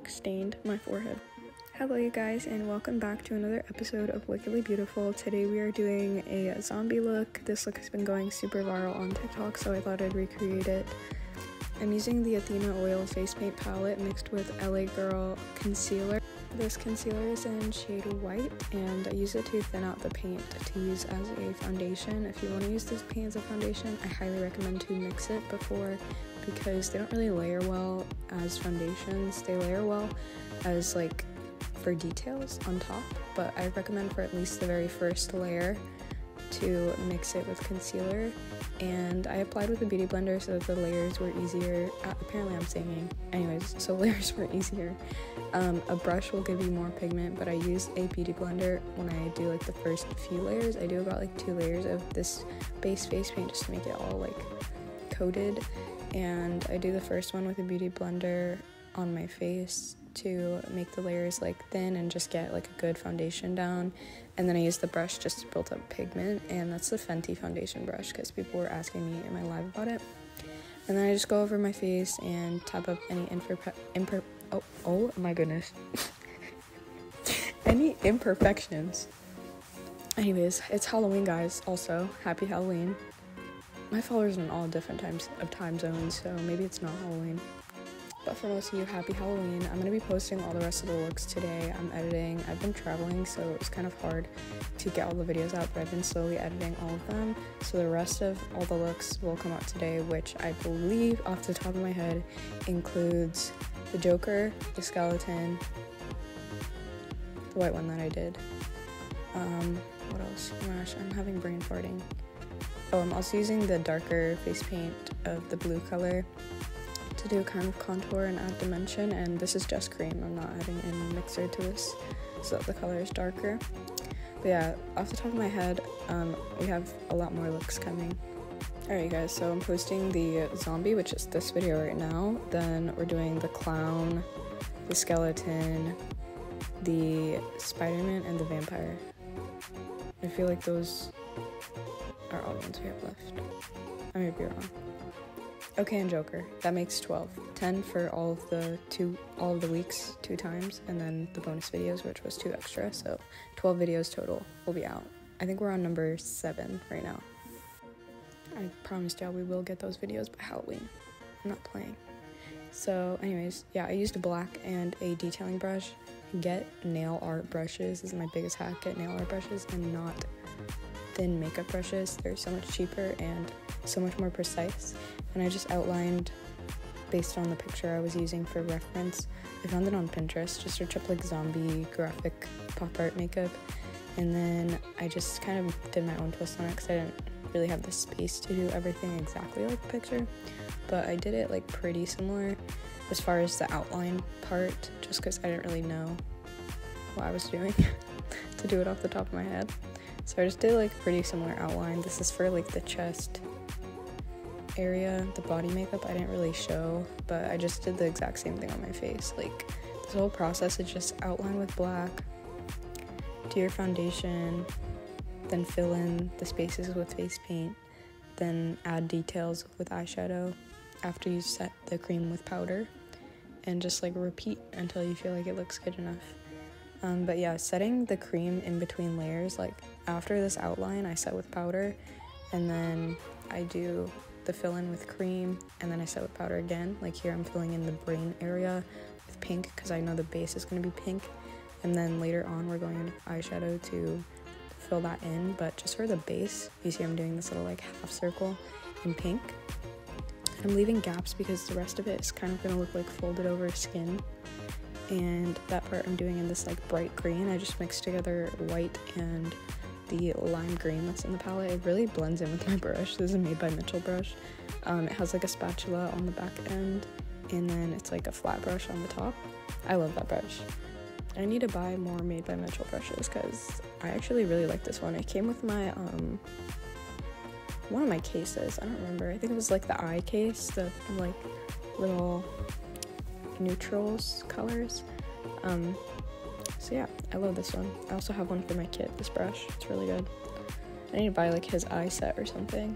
black stained my forehead. Hello you guys, and welcome back to another episode of Wickedly Beautiful. Today we are doing a zombie look. This look has been going super viral on TikTok, so I thought I'd recreate it. I'm using the Athena Oil Face Paint Palette mixed with LA Girl Concealer. This concealer is in shade White, and I use it to thin out the paint to use as a foundation. If you want to use this paint as a foundation, I highly recommend to mix it before, because they don't really layer well as foundations. They layer well as like for details on top, but I recommend for at least the very first layer to mix it with concealer. And I applied with a beauty blender so that the layers were easier. Apparently I'm singing. Anyways, so layers were easier. A brush will give you more pigment, but I use a beauty blender when I do like the first few layers. I do about like 2 layers of this base face paint just to make it all like coated. And I do the first one with a beauty blender on my face to make the layers like thin and just get like a good foundation down. And then I use the brush just to build up pigment, and that's the Fenty foundation brush because people were asking me in my live about it. And then I just go over my face and tap up any oh my goodness any imperfections. Anyways, it's Halloween, guys. Also, happy Halloween. My followers in all different time zones, so maybe it's not Halloween. But for most of you, happy Halloween. I'm going to be posting all the rest of the looks today. I'm editing. I've been traveling, so it was kind of hard to get all the videos out, but I've been slowly editing all of them. So the rest of all the looks will come out today, which I believe off the top of my head includes the Joker, the skeleton, the white one that I did. What else? Oh my gosh, I'm having brain farting. Oh, I'm also using the darker face paint of the blue color to do kind of contour and add dimension, and this is just cream. I'm not adding any mixer to this so that the color is darker. But yeah, off the top of my head, we have a lot more looks coming. Alright guys, so I'm posting the zombie, which is this video right now. Then we're doing the clown, the skeleton, the Spider-Man, and the vampire. I feel like those are all the ones we have left. I may be wrong. Okay, and Joker. That makes 12. 10 for all of the weeks 2 times, and then the bonus videos, which was 2 extra, so 12 videos total will be out. I think we're on number 7 right now. I promised y'all we will get those videos by Halloween. I'm not playing. So anyways, yeah, I used a black and a detailing brush. Get nail art brushes. This is my biggest hack. Get nail art brushes and not thin makeup brushes. They're so much cheaper and so much more precise. And I just outlined based on the picture I was using for reference. I found it on Pinterest. Just search up like zombie graphic pop art makeup, and then I just kind of did my own twist on it because I didn't really have the space to do everything exactly like the picture, but I did it like pretty similar as far as the outline part, just because I didn't really know what I was doing to do it off the top of my head. So I just did like a pretty similar outline. This is for like the chest area. The body makeup I didn't really show, but I just did the exact same thing on my face. Like this whole process is just outline with black, do your foundation, then fill in the spaces with face paint, then add details with eyeshadow after you set the cream with powder, and just like repeat until you feel like it looks good enough. But yeah, setting the cream in between layers, like after this outline I set with powder, and then I do the fill in with cream, and then I set with powder again. Like here I'm filling in the brain area with pink because I know the base is going to be pink, and then later on we're going into eyeshadow to fill that in. But just for the base, you see I'm doing this little like half circle in pink. I'm leaving gaps because the rest of it is kind of going to look like folded over skin, and that part I'm doing in this like bright green. I just mixed together white and the lime green that's in the palette. It really blends in with my brush. This is a Made by Mitchell brush. It has like a spatula on the back end, and then it's like a flat brush on the top. I love that brush. I need to buy more Made by Mitchell brushes because I actually really like this one. It came with my one of my cases. I don't remember. I think it was like the eye case, the like little neutrals colors. So yeah, I love this one. I also have one for my kid, this brush. It's really good. I need to buy like his eye set or something.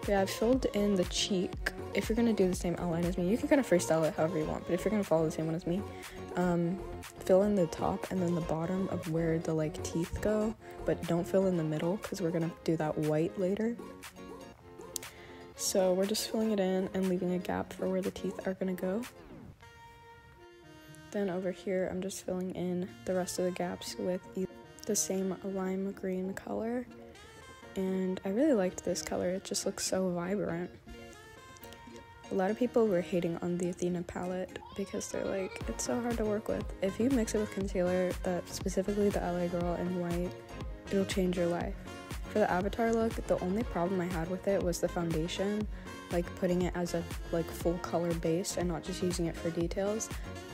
But yeah, I've filled in the cheek. If you're gonna do the same outline as me, you can kind of freestyle it however you want, but if you're gonna follow the same one as me, fill in the top and then the bottom of where the like teeth go, but don't fill in the middle because we're gonna do that white later. So we're just filling it in and leaving a gap for where the teeth are gonna go. Then over here, I'm just filling in the rest of the gaps with the same lime green color. And I really liked this color, it just looks so vibrant. A lot of people were hating on the Athena palette because they're like, it's so hard to work with. If you mix it with concealer, specifically the LA Girl in white, it'll change your life. For the avatar look, the only problem I had with it was the foundation, like putting it as a like full color base and not just using it for details.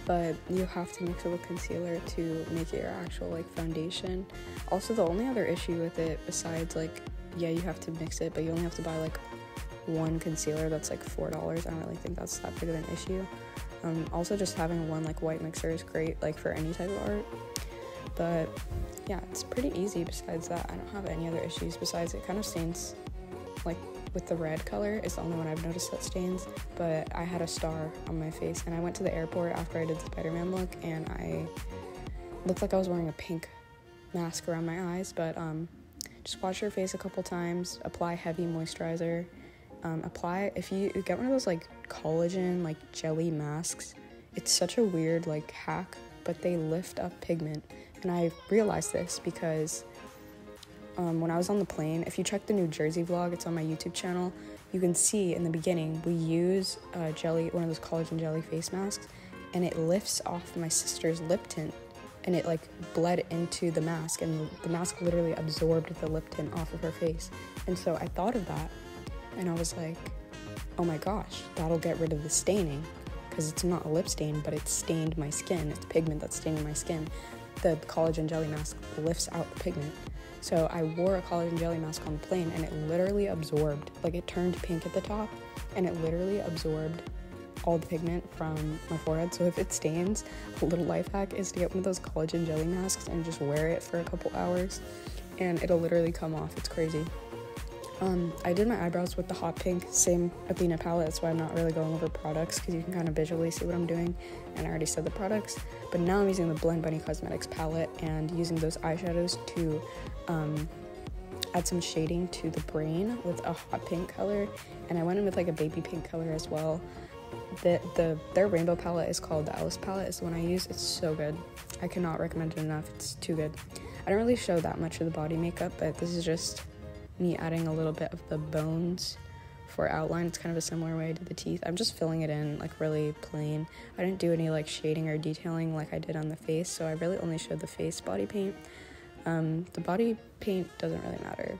But you have to mix it with concealer to make it your actual like foundation. Also, the only other issue with it besides like, yeah, you have to mix it, but you only have to buy like one concealer that's like $4. I don't really think that's that big of an issue. Also, just having one like white mixer is great like for any type of art. But yeah, it's pretty easy. Besides that, I don't have any other issues. Besides, it kind of stains like with the red color is the only one I've noticed that stains. But I had a star on my face and I went to the airport after I did the Spider-Man look and I looked like I was wearing a pink mask around my eyes. But just wash your face a couple times, apply heavy moisturizer. If you get one of those like collagen like jelly masks, it's such a weird like hack, but they lift up pigment. And I realized this because when I was on the plane, if you check the New Jersey vlog, it's on my YouTube channel, you can see in the beginning we use one of those collagen jelly face masks, and it lifts off my sister's lip tint and it like bled into the mask, and the mask literally absorbed the lip tint off of her face. And so I thought of that and I was like, oh my gosh, that'll get rid of the staining, because it's not a lip stain, but it stained my skin. It's pigment that's staining my skin. The collagen jelly mask lifts out the pigment. So I wore a collagen jelly mask on the plane and it literally absorbed, like it turned pink at the top and it literally absorbed all the pigment from my forehead. So if it stains, a little life hack is to get one of those collagen jelly masks and just wear it for a couple hours and it'll literally come off. It's crazy. I did my eyebrows with the hot pink, same Athena palette. That's why I'm not really going over products, because you can kind of visually see what I'm doing, and I already said the products. But now I'm using the Blend Bunny Cosmetics palette and using those eyeshadows to add some shading to the brain with a hot pink color, and I went in with like a baby pink color as well. Their rainbow palette is called the Alice palette, is the one I use. It's so good. I cannot recommend it enough. It's too good. I don't really show that much of the body makeup, but this is just me adding a little bit of the bones for outline. It's kind of a similar way to the teeth. I'm just filling it in like really plain. I didn't do any like shading or detailing like I did on the face, so I really only showed the face body paint. The body paint doesn't really matter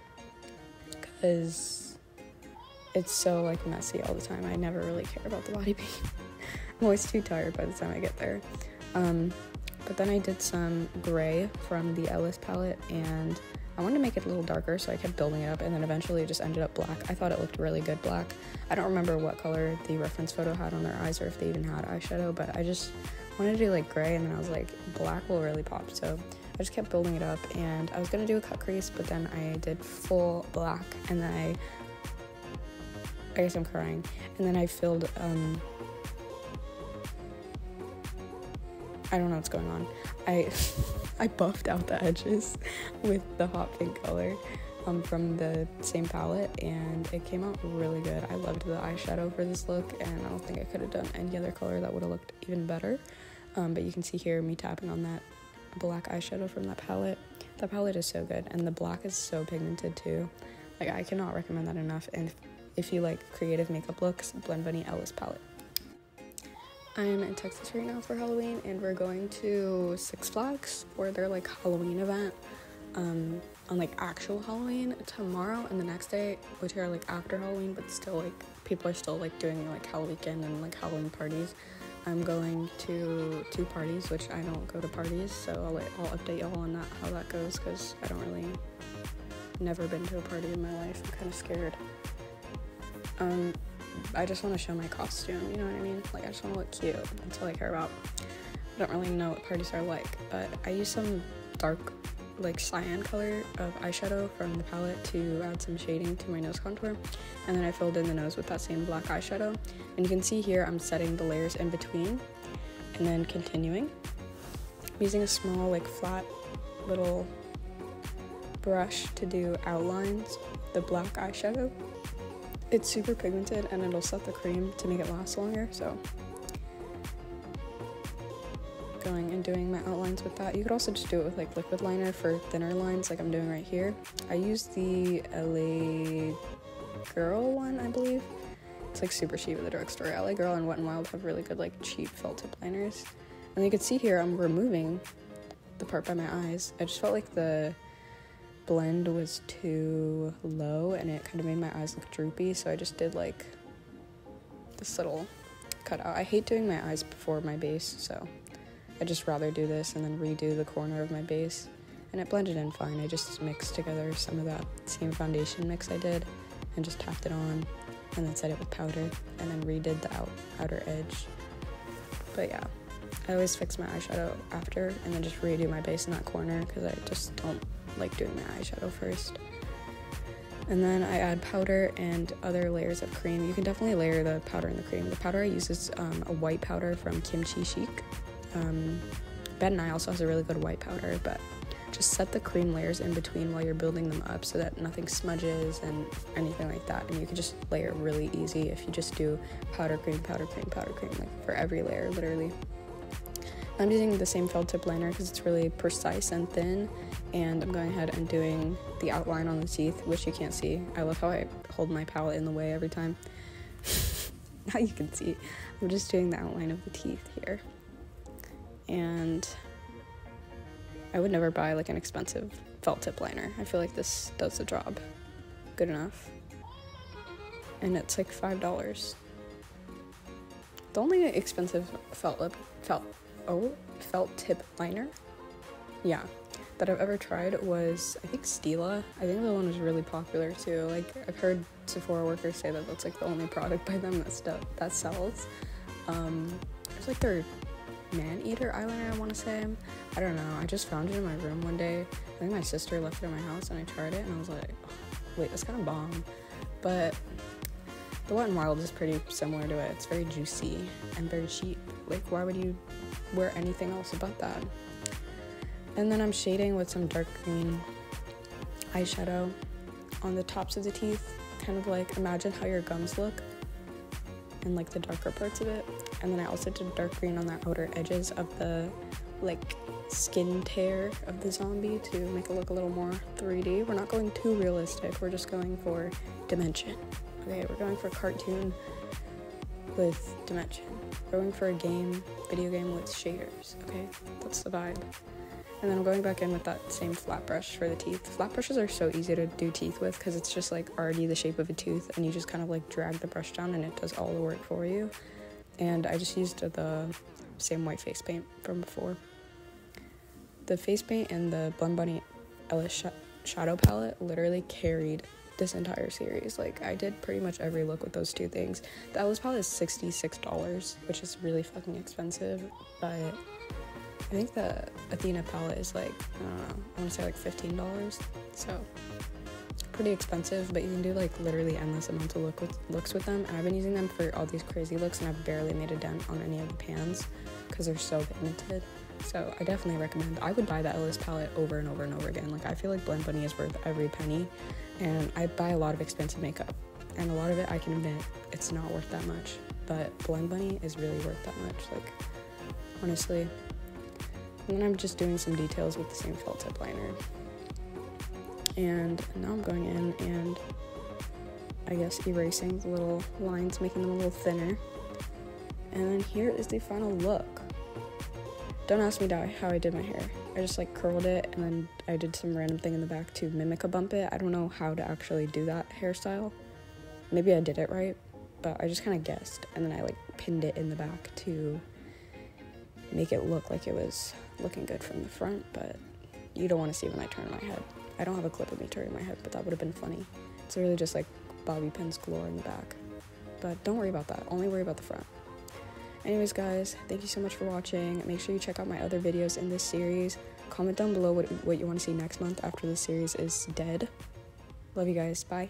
because it's so like messy all the time. I never really care about the body paint. I'm always too tired by the time I get there. But then I did some gray from the Alice palette, and I wanted to make it a little darker, so I kept building it up, and then eventually it just ended up black. I thought it looked really good black. I don't remember what color the reference photo had on their eyes or if they even had eyeshadow, but I just wanted to do like gray, and then I was like, black will really pop. So I just kept building it up, and I was gonna do a cut crease, but then I did full black, and then I guess I'm crying. And then I filled, I don't know what's going on. I buffed out the edges with the hot pink color from the same palette, and it came out really good. I loved the eyeshadow for this look, and I don't think I could have done any other color that would have looked even better. But you can see here me tapping on that black eyeshadow from that palette. That palette is so good, and the black is so pigmented too. Like, I cannot recommend that enough. And if you like creative makeup looks, Blend Bunny Alice palette. I'm in Texas right now for Halloween, and we're going to Six Flags for their like Halloween event on like actual Halloween tomorrow and the next day, which are like after Halloween, but still like people are still like doing like Halloween and like Halloween parties. I'm going to 2 parties, which I don't go to parties, so I'll update y'all on that, how that goes, because I don't really, never been to a party in my life. I'm kind of scared. I just want to show my costume, you know what I mean? Like, I just want to look cute. That's all I care about. I don't really know what parties are like, but I use some dark, like, cyan color of eyeshadow from the palette to add some shading to my nose contour, and then I filled in the nose with that same black eyeshadow. And you can see here I'm setting the layers in between and then continuing. I'm using a small, like, flat little brush to do outlines, the black eyeshadow. It's super pigmented and it'll set the cream to make it last longer, so going and doing my outlines with that. You could also just do it with like liquid liner for thinner lines like I'm doing right here. I used the LA Girl one, I believe. It's like super cheap at the drugstore. LA Girl and Wet n Wild have really good like cheap felt tip liners. And you can see here I'm removing the part by my eyes. I just felt like the blend was too low and it kind of made my eyes look droopy, so I just did like this little cutout. I hate doing my eyes before my base, so I just rather do this and then redo the corner of my base, and it blended in fine. I just mixed together some of that same foundation mix I did and just tapped it on and then set it with powder and then redid the outer edge. But yeah, I always fix my eyeshadow after and then just redo my base in that corner because I just don't like doing my eyeshadow first. And then I add powder and other layers of cream. You can definitely layer the powder and the cream. The powder I use is a white powder from Kimchi Chic. Ben Nye also has a really good white powder, but just set the cream layers in between while you're building them up so that nothing smudges and anything like that. And you can just layer really easy if you just do powder, cream, powder, cream, powder, cream, like for every layer, literally. I'm using the same felt tip liner because it's really precise and thin, and I'm going ahead and doing the outline on the teeth, which you can't see. I love how I hold my palette in the way every time. Now you can see. I'm just doing the outline of the teeth here. And I would never buy like an expensive felt tip liner. I feel like this does the job good enough. And it's like $5. The only expensive felt tip liner, yeah, that I've ever tried was, I think, Stila. I think the one was really popular too. Like, I've heard Sephora workers say that that's like the only product by them that sells. There's like their man-eater eyeliner, I want to say. I don't know, I just found it in my room one day. I think my sister left it in my house and I tried it and I was like, oh, wait, that's kind of bomb. But the Wet n Wild is pretty similar to it. It's very juicy and very cheap. Like, why would you wear anything else about that? And then I'm shading with some dark green eyeshadow on the tops of the teeth, kind of like imagine how your gums look and like the darker parts of it. And then I also did dark green on the outer edges of the like skin tear of the zombie to make it look a little more 3D. We're not going too realistic, we're just going for dimension. Okay, we're going for cartoon with dimension. We're going for a video game with shaders, okay? That's the vibe. And then I'm going back in with that same flat brush for the teeth. Flat brushes are so easy to do teeth with because it's just like already the shape of a tooth and you just kind of like drag the brush down and it does all the work for you. And I just used the same white face paint from before. The face paint and the Blend Bunny Ellis shadow palette literally carried this entire series. Like, I did pretty much every look with those two things. The Ellis palette is $66, which is really fucking expensive, but I think the Athena palette is like, I don't know, I want to say like $15, so it's pretty expensive, but you can do like literally endless amounts of looks with them, and I've been using them for all these crazy looks, and I've barely made a dent on any of the pans because they're so pigmented. So I definitely recommend. I would buy the Ellis palette over and over and over again. Like, I feel like Blend Bunny is worth every penny, and I buy a lot of expensive makeup, and a lot of it, I can admit, it's not worth that much, but Blend Bunny is really worth that much, like, honestly. And then I'm just doing some details with the same felt tip liner. And now I'm going in and I guess erasing the little lines, making them a little thinner. And then here is the final look. Don't ask me how I did my hair. I just like curled it and then I did some random thing in the back to mimic a bump it. I don't know how to actually do that hairstyle. Maybe I did it right, but I just kind of guessed. And then I like pinned it in the back to make it look like it was looking good from the front, but you don't want to see when I turn my head. I don't have a clip of me turning my head, but that would have been funny. It's really just like bobby pins galore in the back. But don't worry about that. Only worry about the front. Anyways, guys, thank you so much for watching. Make sure you check out my other videos in this series. Comment down below what you want to see next month after this series is dead. Love you guys. Bye.